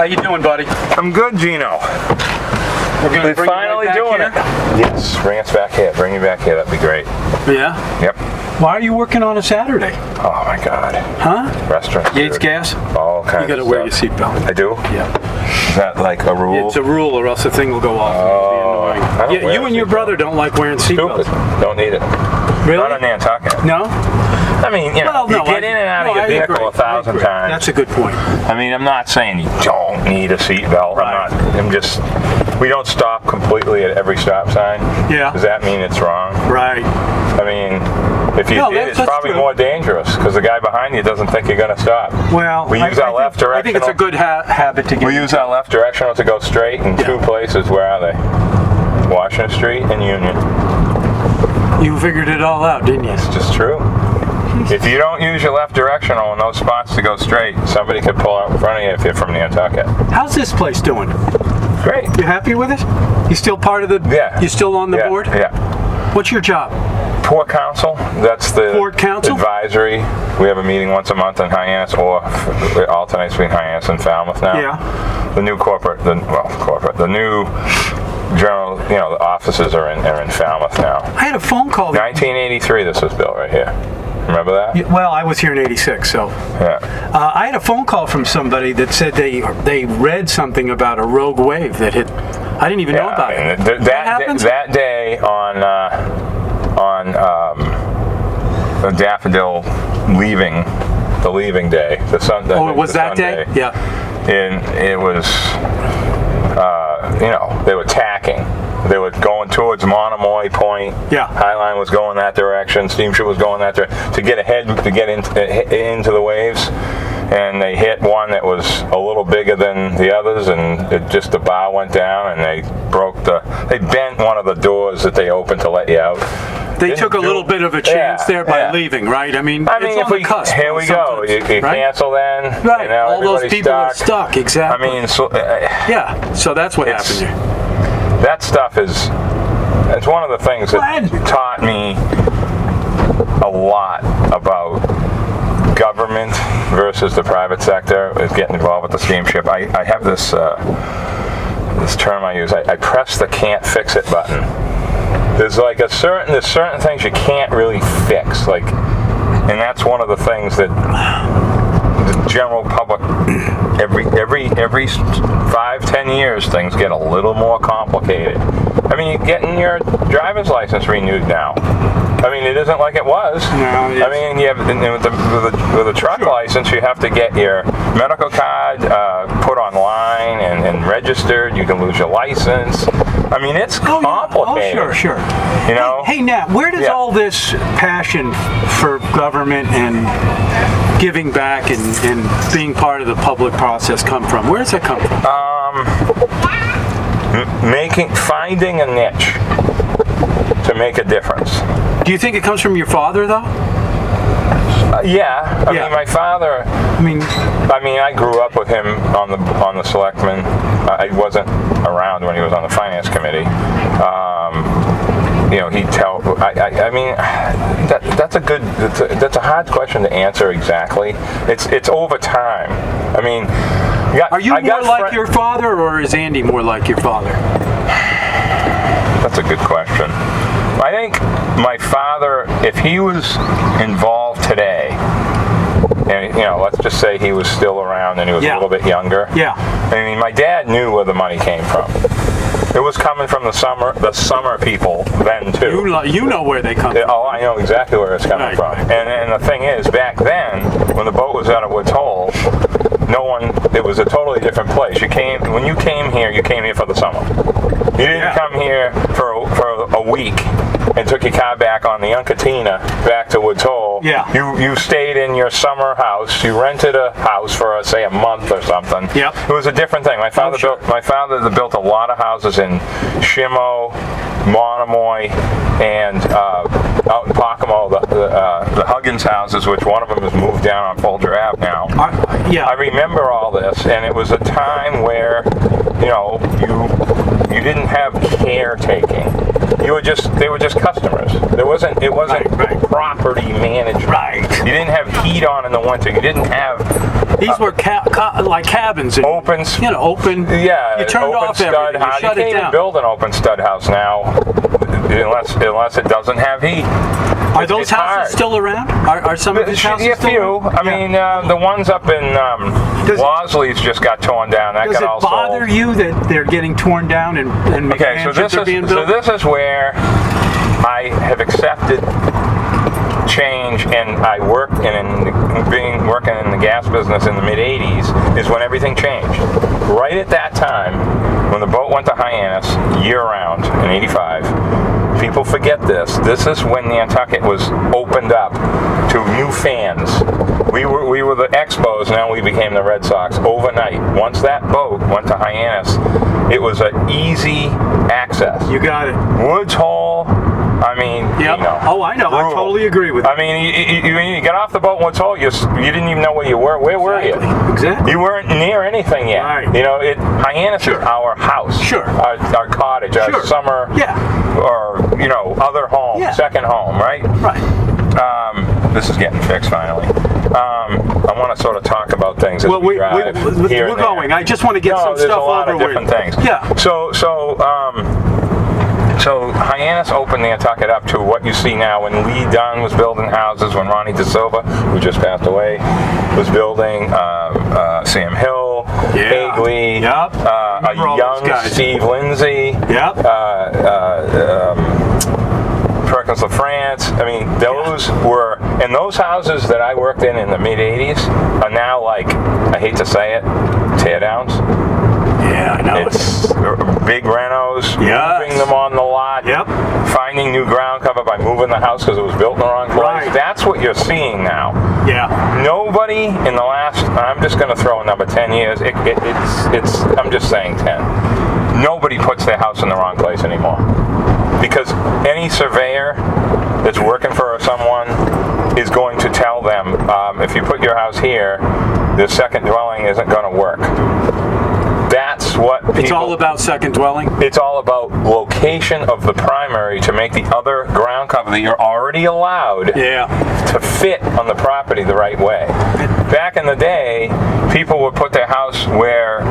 How you doing, buddy? I'm good, Gino. We're finally doing it. Yes, bring us back here. Bring me back here. That'd be great. Yeah? Yep. Why are you working on a Saturday? Oh my God. Huh? Restaurant. Yates gas? All kinds. You gotta of wear your stuff. seatbelt. I do? Yeah. Is that like a rule? It's a rule, or else the thing will go off. Oh, and it'll be I don't annoying. wear You a and your seatbelt. brother don't like wearing seatbelts. Stupid. Don't need it. Really? Not on Nantucket. No? I mean, you know, you get in and out of your vehicle 1,000 times. That's a good point. I mean, I'm not saying you don't need a seatbelt. Right. I'm just, we don't stop completely at every stop sign. Yeah. Does that mean it's wrong? Right. I mean, if you did, it's probably more dangerous because the guy behind you doesn't think you're going to stop. Well, we use our left directional. I think it's a good habit to get. We use our left directional to go straight in two places. Where are they? Washington Street and Union. You figured it all out, didn't you? It's just true. If you don't use your left directional in those spots to go straight, somebody could pull out in front of you if you're from Nantucket. How's this place doing? Great. You happy with it? You still part of the? Yeah. You still on the board? Yeah. What's your job? Port Council. That's the Port Council advisory. We have a meeting once a month in Hyannis, or it alternates between Hyannis and Falmouth now. Yeah. The new the new general, the offices are in Falmouth now. I had a phone call. 1983. This was built right here. Remember that? Yeah, well, I was here in '86, so. Yeah. I had a phone call from somebody that said they read something about a rogue wave that hit. I didn't even know about it. That day on the daffodil leaving day, the sun. Was that day? Yeah. And it was, they were tacking. They were going towards Monomoy Point. Yeah. Highline was going that direction. Steamship was going that direction to get ahead, to get into the waves. And they hit one that was a little bigger than the others, and the bow went down, and they bent one of the doors that they opened to let you out. They took a little bit of a chance there by leaving, right? I mean, it's on the cusp. Here we go. You cancel then. Right. All those people are stuck. Exactly. I mean, so that's what happened here. That stuff it's one of the things that taught me a lot about government versus the private sector, is getting involved with the steamship. I have this term I use. I press the can't fix it button. There's certain things you can't really fix, and that's one of the things that the general public, every 5-10 years, things get a little more complicated. I mean, you're getting your driver's license renewed now. I mean, it isn't like it was. No, I mean, you have with a truck license, you have to get your medical card put online and registered. You can lose your license. I mean, it's complicated. Oh, sure. Hey, Nat, where does all this passion for government and giving back and being part of the public process come from? Where does that come from? Finding a niche to make a difference. Do you think it comes from your father, though? Yeah. I mean, my father. I grew up with him on the selectmen. I wasn't around when he was on the finance committee. He'd tell. That's a hard question to answer exactly. It's over time. I mean, are you more like your father, or is Andy more like your father? That's a good question. I think my father, if he was involved today, and let's just say he was still around and he was a little bit younger. Yeah. I mean, my dad knew where the money came from. It was coming from the summer people then too. You know where they come from. Oh, I know exactly where it's coming from. And the thing is, back then, when the boat was out of Woods Hole, it was a totally different place. When you came here for the summer. You didn't come here for a week and took your car back on the Uncatina back to Woods Hole. Yeah. You stayed in your summer house. You rented a house for say a month or something. Yep. It was a different thing. My father built a lot of houses in Shimo, Monomoy, and out in Pocomo, the Huggins houses, which one of them has moved down on Folger Ave now. I remember all this, and it was a time where you You didn't have caretaking. They were just customers. It wasn't right. property management. Right. You didn't have heat on in the winter. You didn't have these were like cabins. And, open. Open. Yeah. You turned open off stud everything. house. You shut can't it even down. build an open stud house now, unless it doesn't have heat. Are those it's houses hard. still around? Are some of these houses a still few. around? I mean, the ones up in Losley's just got torn down. That Does got it all bother sold. you that they're getting torn down and Okay, McMansions are being built? so this is where I have accepted change, and I worked working in the gas business in the mid '80s is when everything changed. Right at that time, when the boat went to Hyannis year round in '85, people forget this. This is when Nantucket was opened up to new fans. We were the Expos, now we became the Red Sox overnight. Once that boat went to Hyannis, it was an easy access. You got it. Woods Hole. I mean, Yep. you know. Oh, I know. Brutal. I totally agree with you. I mean, you get off the boat in Woods Hole, you didn't even know where you were. Where were you? Exactly. You weren't near anything yet. Right. You know, Hyannis is our house. Sure. Our cottage, our summer, or, other home, second home, right? Right. This is getting fixed finally. I want to sort of talk about things as we drive here and there. We're going. I just want to get some there's stuff a lot over of different things. Yeah. So Hyannis opened Nantucket up to what you see now. When Lee Dunn was building houses, when Ronnie DeSilva, who just passed away, was building, Sam Hill, Hagley, a young Steve Lindsay, Perkins LaFrance. I mean, those were, and those houses that I worked in the mid '80s are now, like, I hate to say it, teardowns. Yeah, I know. It's big renos, moving them on the lot, finding new ground cover by moving the house because it was built in the wrong place. Right. That's what you're seeing now. Yeah. Nobody in the last, I'm just going to throw a number, 10 years, I'm just saying 10. Nobody puts their house in the wrong place anymore. Because any surveyor that's working for someone is going to tell them, if you put your house here, the second dwelling isn't going to work. That's what people... It's all about second dwelling? It's all about location of the primary to make the other ground cover that you're already allowed to fit on the property the right way. Back in the day, people would put their house where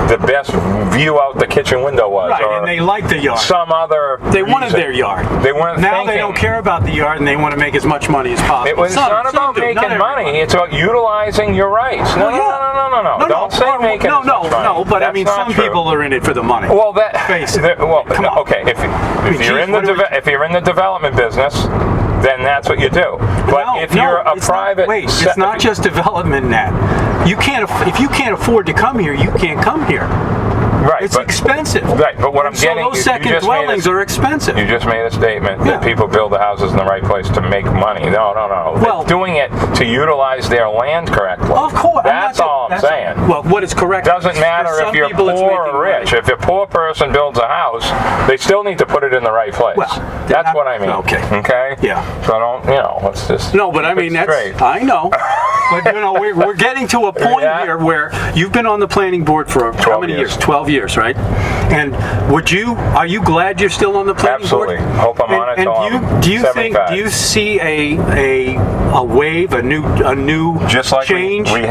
the best view out the kitchen window was. Right, or and they liked the yard. Some other They wanted reason. their yard. They weren't Now thinking. they don't care about the yard and they want to make as much money as possible. It's not about making money. It's about utilizing your rights. No. Don't say making as much money. No, but That's I mean, not some true. people are in it for the money. Well, Face it. Come on. Okay. If you're in the development business, then that's what you do. But if you're a private, it's not just development, Nat. If you can't afford to come here, you can't come here. Right, it's expensive. Right, but what I'm getting, those second dwellings are expensive. You just made a statement that people build the houses in the right place to make money. No. Well, they're doing it to utilize their land correctly. Of course. That's all I'm saying. Well, what is correct? Doesn't matter if you're poor or rich. Money. If a poor person builds a house, they still need to put it in the right place. Well, that's what I mean. Okay. Yeah. So I don't, let's just. No, but I mean, I know. But we're getting to a point here where you've been on the planning board for how many years? 12 years, right? And are you glad you're still on the planning board? Absolutely. Hope I'm on it till I'm 75. Do you see a wave, a new just like change? We've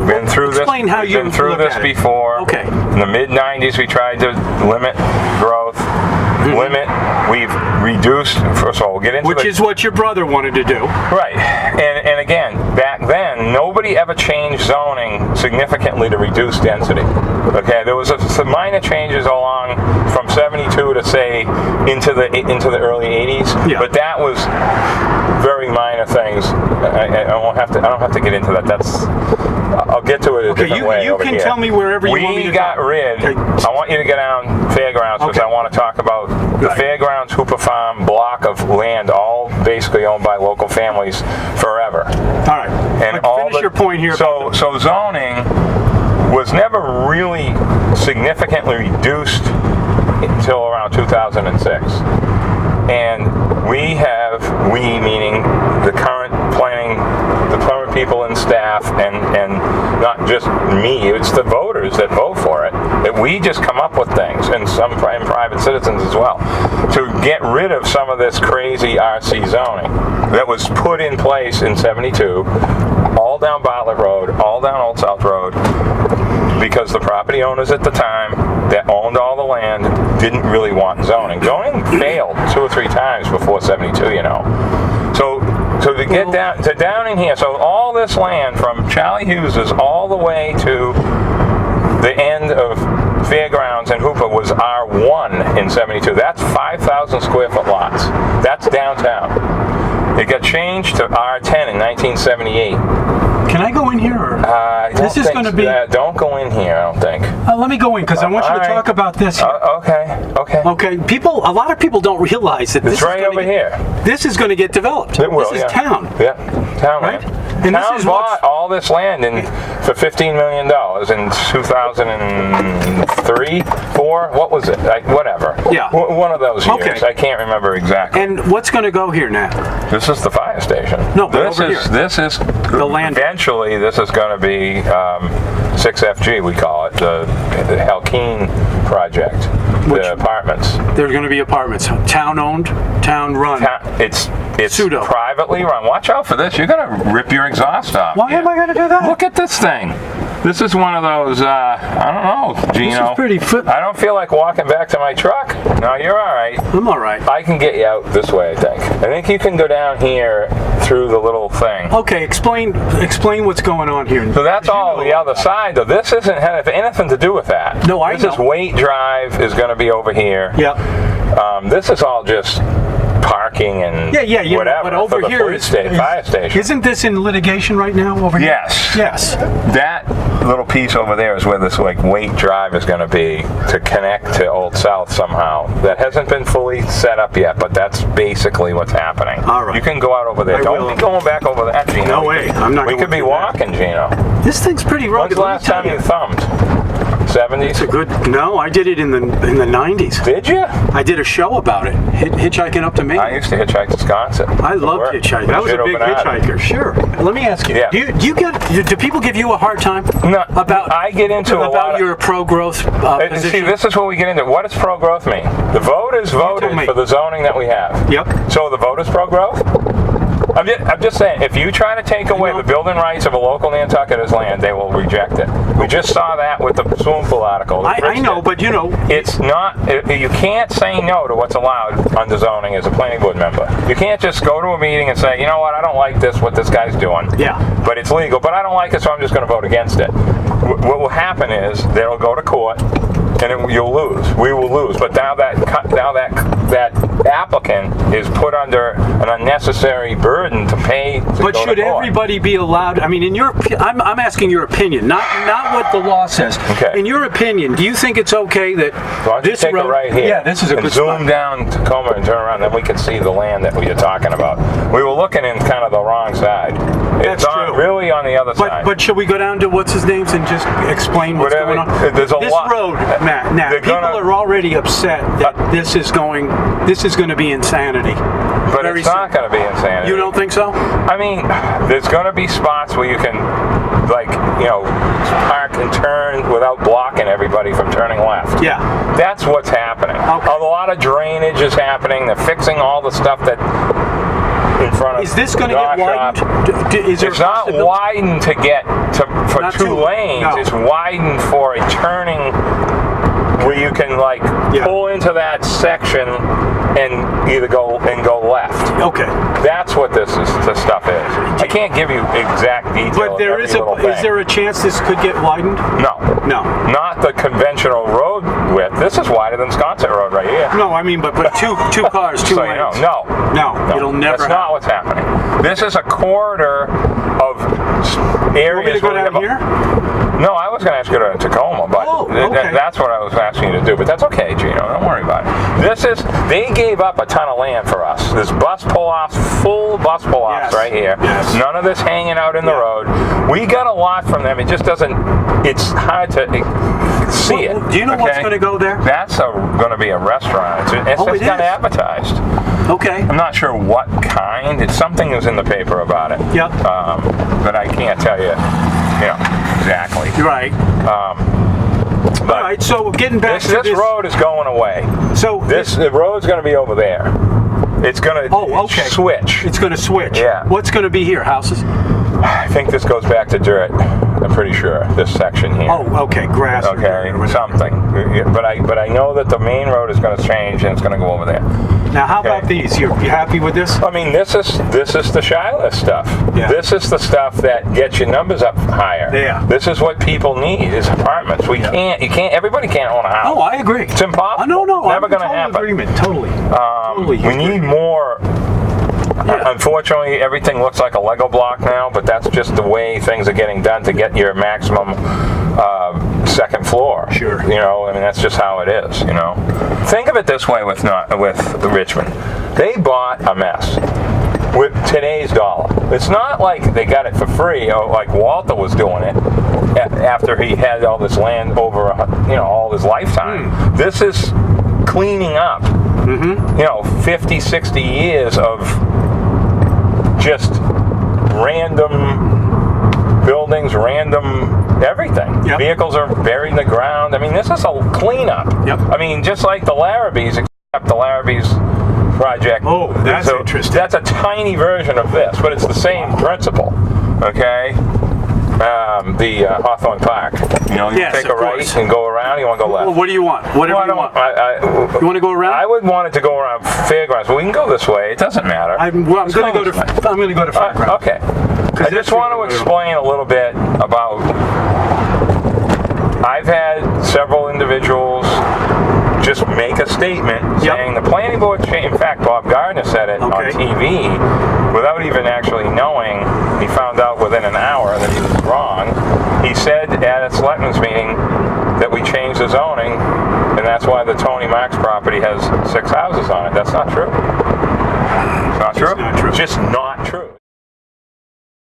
been through this. Explain how you been through this before. Okay. In the mid '90s, we tried to limit growth. We've reduced. First of all, we'll get into which is what your brother wanted to do. Right. And again, back then, nobody ever changed zoning significantly to reduce density. Okay, there was some minor changes along from '72 to say into the early '80s, but that was very minor things. I don't have to get into that. I'll get to it a different way. You can tell me wherever you want me to got rid. I want you to get down Fairgrounds because I want to talk about the Fairgrounds Hooper Farm block of land, all basically owned by local families forever. All right. And finish your point here. So zoning was never really significantly reduced until around 2006. And we meaning the current people and staff, and not just me, it's the voters that vote for it. It that we just come up with things, and some private citizens as well, to get rid of some of this crazy RC zoning that was put in place in 72, all down Bartlett Road, all down Old South Road, because the property owners at the time that owned all the land didn't really want zoning. Zoning failed 2 or 3 times before 72, you know. So to get down in here, so all this land from Charlie Hughes's all the way to the end of Fairgrounds and Hooper was R1 in 72. That's 5,000 square foot lots. That's downtown. It got changed to R10 in 1978. Can I go in here? Or? This is going to be... don't go in here, I don't think. Let me go in, because I want you to talk about this here. Okay. A lot of people don't realize that this is right over here. This is going to get developed. It will, this is town. Yeah, town right? land. And town this is bought all this land for $15 million in 2003, 4. What was it? Whatever. Yeah. One of those years. Okay. I can't remember exactly. And what's going to go here now? This is the fire station. No, but over here. This is the land. Eventually, this is going to be 6FG. We call it the Halkeen project. The apartments. There's going to be apartments, town-owned, town-run. It's pseudo privately run. Watch out for this. You're going to rip your exhaust off. Why am I going to do that? Look at this thing. This is one of those, I don't know, Gino. This is pretty I don't feel like walking back to my truck. No, you're all right. I'm all right. I can get you out this way, I think. I think you can go down here through the little thing. Okay, explain what's going on here. So that's all the other side, though. This doesn't have anything to do with that. No, I know. This is Waite Drive is going to be over here. Yep. This is all just parking and whatever. But over for the here fire station. Isn't this in litigation right now over here? Yes. That little piece over there is where this Waite Drive is going to be to connect to Old South somehow. That hasn't been fully set up yet, but that's basically what's happening. All right. You can go out over there. Don't be going back over that, Gino. No way. I'm not. We could be walking, Gino. This thing's pretty rugged. When's the last time you thumbed? 70s? It's a good. No, I did it in the 90s. Did you? I did a show about it. Hitchhiking up to Maine. I used to hitchhike to Wisconsin. I loved hitchhiking. I was a big hitchhiker. Sure. Let me ask you. Yeah. Do people give you a hard time? No. About I get into about your pro-growth position? See, this is what we get into. What does pro-growth mean? The voters voted for the zoning that we have. Yep. So the voters pro-growth? I'm just saying, if you try to take away the building rights of a local Nantucketers land, they will reject it. We just saw that with the swimming pool article. I know, but you know. It's not, you can't say no to what's allowed under zoning as a planning board member. You can't just go to a meeting and say, you know what, I don't like this, what this guy's doing. Yeah. But it's legal, but I don't like it, so I'm just going to vote against it. What will happen is, they'll go to court, and you'll lose. We will lose. But now that applicant is put under an unnecessary burden to pay. But should everybody be allowed? I mean, I'm asking your opinion, not what the law says. Okay. In your opinion, do you think it's okay that Why don't this you take road? It right here. Yeah, this is a good zoom spot. down Tacoma and turn around, then we can see the land that we are talking about. We were looking in kind of the wrong side. It's true. Really on the other side. But should we go down to what's his name's and just explain what's going on? There's a this lot. road, Matt. Now people are already upset that this is going to be insanity. But it's not going to be insanity. You don't think so? I mean, there's going to be spots where you can, park and turn without blocking everybody from turning left. Yeah. That's what's happening. Okay. A lot of drainage is happening. They're fixing all the stuff that in front of. Is this going to get widened? It's not widened to get for two lanes. No. It's widened for a turning where you can pull into that section and either go left. Okay. That's what this stuff is. I can't give you exact details. But is there a chance this could get widened? No. Not the conventional road width. This is wider than Sconset Road right here. No, I mean, but two cars, two lanes. No, it'll never. That's not what's happening. This is a corridor of areas. You want me to go down here? No, I was going to ask you to go to Tacoma, but that's what I was asking you to do. But that's okay, Gino. Don't worry about it. They gave up a ton of land for us. This bus pull-offs, full bus pull-offs right here. Yes. None of this hanging out in the road. We got a lot from them. It just doesn't. It's hard to see it. Do you know what's going to go there? That's going to be a restaurant. It's just got advertised. Okay. I'm not sure what kind. It's something that was in the paper about it. Yep. But I can't tell you, exactly. You're right. But All right, so getting back to this road is going away. So The road's going to be over there. It's going to switch. It's going to switch. Yeah. What's going to be here? Houses? I think this goes back to dirt. I'm pretty sure this section here. Oh, okay, grass. Okay, something. But I know that the main road is going to change and it's going to go over there. Now, how about these? You happy with this? I mean, this is the shy list stuff. Yeah. This is the stuff that gets your numbers up higher. Yeah. This is what people need is apartments. Everybody can't own a house. Oh, I agree. It's impossible. No, Never I'm going to in total happen. agreement. Totally. We need more. Yeah. Unfortunately, everything looks like a Lego block now, but that's just the way things are getting done to get your maximum second floor. Sure. You know, I mean, that's just how it is, you know. Think of it this way with Richmond. They bought a mess with today's dollar. It's not like they got it for free, or like Walter was doing it after he had all this land over, all his lifetime. This is cleaning up, 50, 60 years of just random buildings, random everything. Yep. Vehicles are buried in the ground. I mean, this is a cleanup. Yep. I mean, just like the Larrabees, except the Larrabees project. Oh, that's interesting. That's a tiny version of this, but it's the same principle. Okay? The Hawthorne Park. You take a right and go around. You want to go left. Well, what do you want? Whatever you want. You want to go around? I would want it to go around Fairgrounds. Well, we can go this way. It doesn't matter. I'm going to go to Fairgrounds. Okay. I just want to explain a little bit about. I've had several individuals just make a statement saying the planning board changed. In fact, Bob Gardner said it on TV without even actually knowing. He found out within an hour that he was wrong. He said at a selectmen's meeting that we changed the zoning, and that's why the Tony Marks property has 6 houses on it. That's not true. It's not true. It's not true. It's just not true.